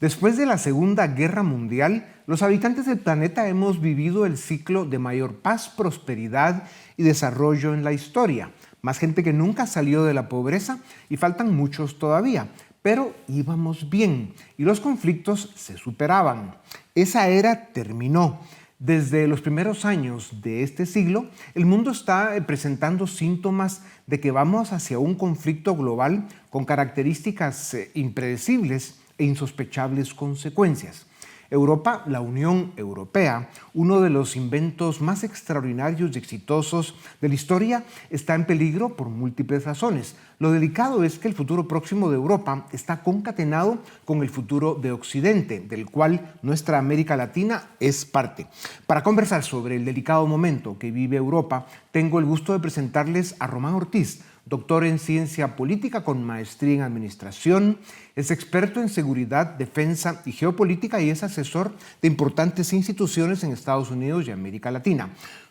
Después de la Segunda Guerra Mundial, los habitantes del planeta hemos vivido el ciclo de mayor paz, prosperidad y desarrollo en la historia. Más gente que nunca salió de la pobreza y faltan muchos todavía, pero íbamos bien y los conflictos se superaban. Esa era terminó. Desde los primeros años de este siglo, el mundo está presentando síntomas de que vamos hacia un conflicto global con características impredecibles e insospechables consecuencias. Europa, la Unión Europea, uno de los inventos más extraordinarios y exitosos de la historia, está en peligro por múltiples razones. Lo delicado es que el futuro próximo de Europa está concatenado con el futuro de Occidente, del cual nuestra América Latina es parte. Para conversar sobre el delicado momento que vive Europa, tengo el gusto de presentarles a Román Ortiz, doctor en Ciencia Política con maestría en Administración, es experto en seguridad, defensa y geopolítica y es asesor de importantes instituciones en Estados Unidos y América Latina.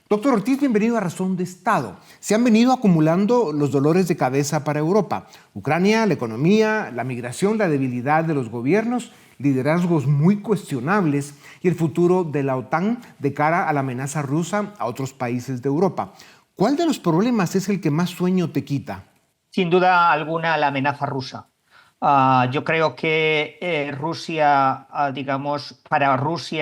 Doctor Ortiz, bienvenido a Razón de Estado. Se han venido acumulando los dolores de cabeza para Europa. Ucrania, la economía, la migración, la debilidad de los gobiernos, liderazgos muy cuestionables y el futuro de la OTAN de cara a la amenaza rusa a otros países de Europa. ¿Cuál de los problemas es el que más sueño te quita? Sin duda alguna, la amenaza rusa. Yo creo que Rusia,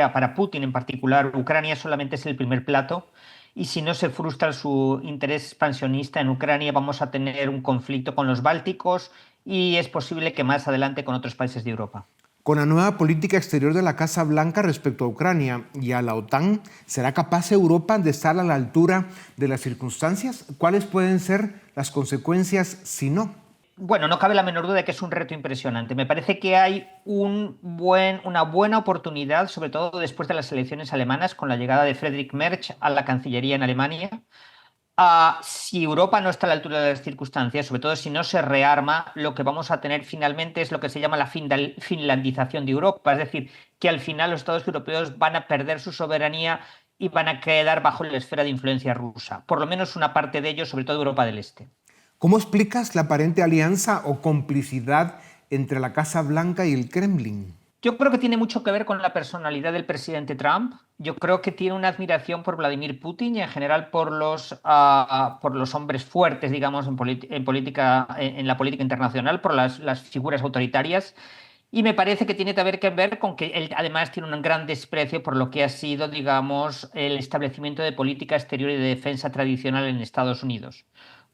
para Putin en particular, Ucrania solamente es el primer plato. Y si no se frustra su interés expansionista en Ucrania, vamos a tener un conflicto con los bálticos y es posible que más adelante con otros países de Europa. Con la nueva política exterior de la Casa Blanca respecto a Ucrania y a la OTAN, ¿será capaz Europa de estar a la altura de las circunstancias? ¿Cuáles pueden ser las consecuencias si no? Bueno, no cabe la menor duda de que es un reto impresionante. Me parece que hay una buena oportunidad, sobre todo después de las elecciones alemanas, con la llegada de Friedrich Merz a la Cancillería en Alemania. Si Europa no está a la altura de las circunstancias, sobre todo si no se rearma, lo que vamos a tener finalmente es lo que se llama la finlandización de Europa, es decir, que al final los Estados europeos van a perder su soberanía y van a quedar bajo la esfera de influencia rusa, por lo menos una parte de ellos, sobre todo Europa del Este. ¿Cómo explicas la aparente alianza o complicidad entre la Casa Blanca y el Kremlin? Yo creo que tiene mucho que ver con la personalidad del presidente Trump. Yo creo que tiene una admiración por Vladimir Putin y en general por los hombres fuertes, digamos, en la política internacional, por las figuras autoritarias. Y me parece que tiene que ver con que él además tiene un gran desprecio por lo que ha sido, digamos, el establecimiento de política exterior y de defensa tradicional en Estados Unidos.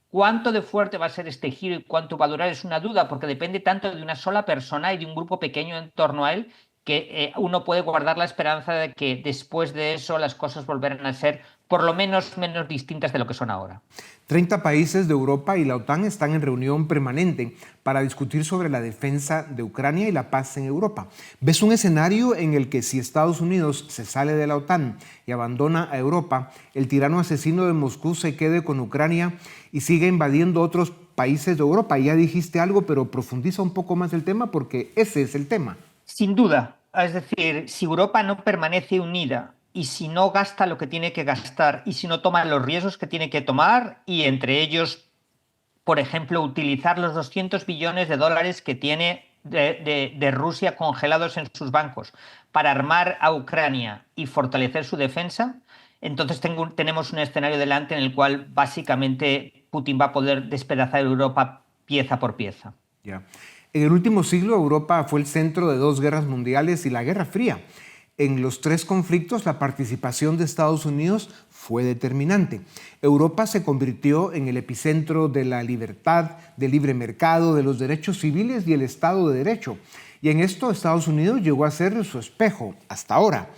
¿Cuánto de fuerte va a ser este giro y cuánto va a durar? Es una duda, porque depende tanto de una sola persona y de un grupo pequeño en torno a él que uno puede guardar la esperanza de que después de eso las cosas volverán a ser por lo menos distintas de lo que son ahora. 30 países de Europa y la OTAN están en reunión permanente para discutir sobre la defensa de Ucrania y la paz en Europa. ¿Ves un escenario en el que si Estados Unidos se sale de la OTAN y abandona a Europa, el tirano asesino de Moscú se quede con Ucrania y siga invadiendo otros países de Europa? Ya dijiste algo, pero profundiza un poco más el tema porque ese es el tema. Sin duda. Es decir, si Europa no permanece unida y si no gasta lo que tiene que gastar y si no toma los riesgos que tiene que tomar, y entre ellos, por ejemplo, utilizar los 200 billones de dólares que tiene de Rusia congelados en sus bancos para armar a Ucrania y fortalecer su defensa, entonces tenemos un escenario delante en el cual básicamente Putin va a poder despedazar Europa pieza por pieza. Ya. En el último siglo, Europa fue el centro de 2 guerras mundiales y la Guerra Fría. En los 3 conflictos, la participación de Estados Unidos fue determinante. Europa se convirtió en el epicentro de la libertad, del libre mercado, de los derechos civiles y el Estado de Derecho. Y en esto Estados Unidos llegó a ser su espejo hasta ahora.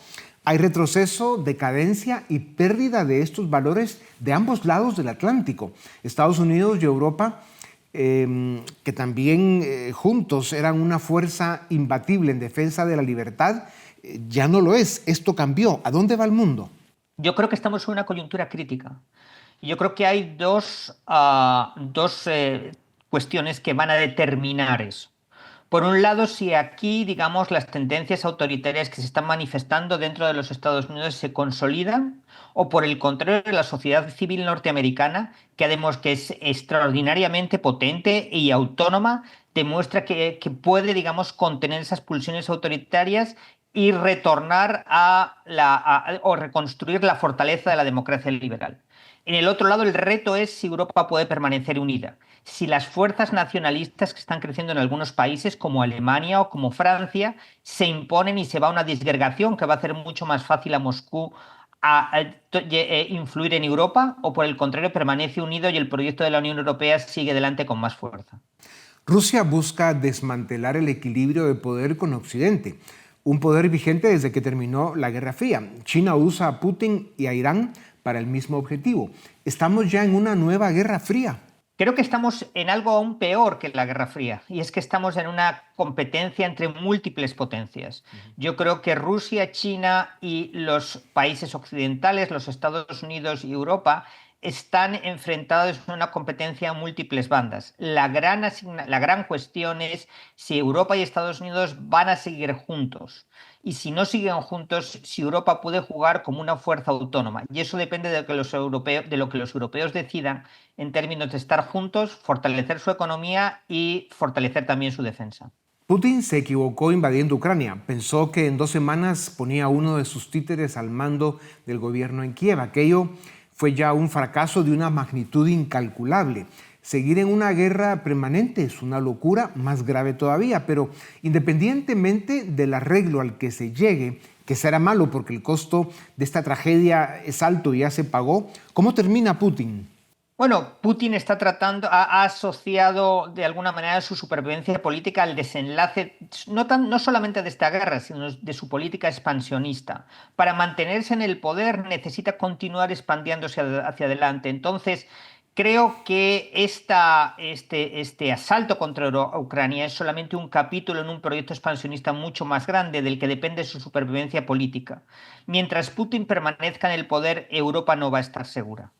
Hay retroceso, decadencia y pérdida de estos valores de ambos lados del Atlántico. Estados Unidos y Europa que también juntos eran una fuerza imbatible en defensa de la libertad, ya no lo es. Esto cambió. ¿A dónde va el mundo? Yo creo que estamos en una coyuntura crítica. Yo creo que hay dos cuestiones que van a determinar eso. Por un lado, si aquí, digamos, las tendencias autoritarias que se están manifestando dentro de los Estados Unidos se consolidan, o por el contrario, la sociedad civil norteamericana, que es extraordinariamente potente y autónoma, demuestra que puede, digamos, contener esas pulsiones autoritarias y retornar o reconstruir la fortaleza de la democracia liberal. En el otro lado, el reto es si Europa puede permanecer unida. Si las fuerzas nacionalistas que están creciendo en algunos países, como Alemania o como Francia, se imponen y se va a una disgregación que va a hacer mucho más fácil a Moscú influir en Europa, o por el contrario, permanece unido y el proyecto de la Unión Europea sigue adelante con más fuerza. Rusia busca desmantelar el equilibrio de poder con Occidente, un poder vigente desde que terminó la Guerra Fría. China usa a Putin y a Irán para el mismo objetivo. ¿Estamos ya en una nueva Guerra Fría? Creo que estamos en algo aún peor que la Guerra Fría, y es que estamos en una competencia entre múltiples potencias. Yo creo que Rusia, China y los países occidentales, los Estados Unidos y Europa, están enfrentados en una competencia a múltiples bandas. La gran cuestión es si Europa y Estados Unidos van a seguir juntos. Y si no siguen juntos, si Europa puede jugar como una fuerza autónoma. Y eso depende de lo que los europeos decidan en términos de estar juntos, fortalecer su economía y fortalecer también su defensa. Putin se equivocó invadiendo Ucrania. Pensó que en 2 semanas ponía a uno de sus títeres al mando del gobierno en Kiev. Aquello fue ya un fracaso de una magnitud incalculable. Seguir en una guerra permanente es una locura más grave todavía, pero independientemente del arreglo al que se llegue, que será malo porque el costo de esta tragedia es alto y ya se pagó, ¿cómo termina Putin? Bueno, Putin ha asociado de alguna manera su supervivencia política al desenlace, no solamente de esta guerra, sino de su política expansionista. Para mantenerse en el poder necesita continuar expandiéndose hacia adelante. Entonces, creo que este asalto contra Ucrania es solamente un capítulo en un proyecto expansionista mucho más grande del que depende su supervivencia política. Mientras Putin permanezca en el poder, Europa no va a estar segura.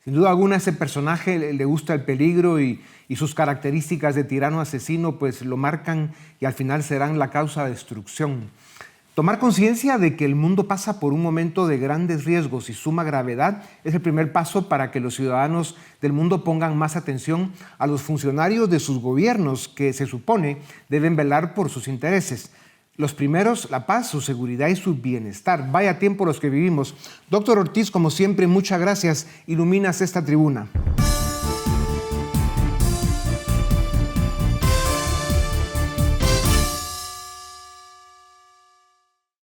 Sin duda alguna, ese personaje le gusta el peligro y sus características de tirano asesino pues lo marcan y al final serán la causa de destrucción. Tomar conciencia de que el mundo pasa por un momento de grandes riesgos y suma gravedad es el primer paso para que los ciudadanos del mundo pongan más atención a los funcionarios de sus gobiernos que se supone deben velar por sus intereses. Los primeros, la paz, su seguridad y su bienestar. Vaya tiempo los que vivimos. Doctor Ortiz, como siempre, muchas gracias. Iluminas esta tribuna.